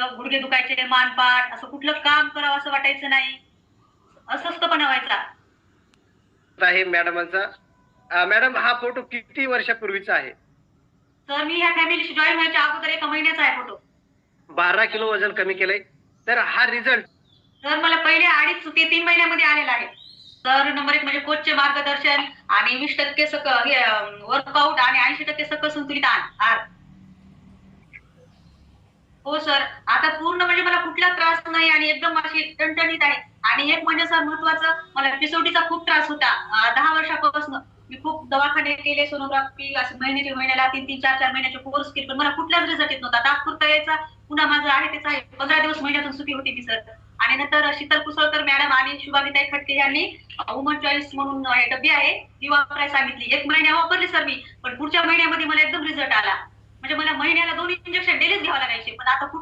असं गुडघे दुखायचे, मानपाट असं कुठलं काम करावं असं वाटायचं नाही. अस्वस्थपणा व्हायचा. आहे मॅडमांचा. मॅडम हा फोटो किती वर्षापूर्वीचा आहे? तर मी ह्या फॅमिलीशी जॉइन व्हायच्या अगोदर 1 महिन्याचा आहे फोटो. 12 किलो वजन कमी केलंय. तर हा रिझल्ट तर मला पहिले 2.5 ते 3 महिन्यामध्ये आलेला आहे. तर नंबर 1 म्हणजे कोचचे मार्गदर्शन आणि 20% वर्कआउट आणि 80% सकल संतुलित आहार. हो सर. आता पूर्ण म्हणजे मला कुठला त्रास नाही आणि एकदम अशी टणटणीत आहे. आणि एक म्हणजे सर महत्वाचं मला पिसोटीचा खूप त्रास होता. 10 वर्षापासून मी खूप दवाखाने केले, सोनोग्राफी असं महिन्याला 3-3, 4-4 महिन्याचे कोर्स केले, पण मला कुठलाच रिझल्ट येत नव्हता. तात्पुरता यायचा, पुन्हा माझं आहे तेच आहे. 15 दिवस महिन्यातून सुखी होते मी सर. आणि नंतर शीतल कुसळकर मॅडम आणि शुभांगीताई खटके यांनी वुमन चॉईस म्हणून डब्बी आहे, ती वापरायला सांगितली. 1 महिना वापरली सर मी, पण पुढच्या महिन्यामध्ये मला एकदम रिझल्ट आला. म्हणजे मला महिन्याला 2 इंजेक्शन डेलीच घ्यावं लागायचे. पण आता कुठलं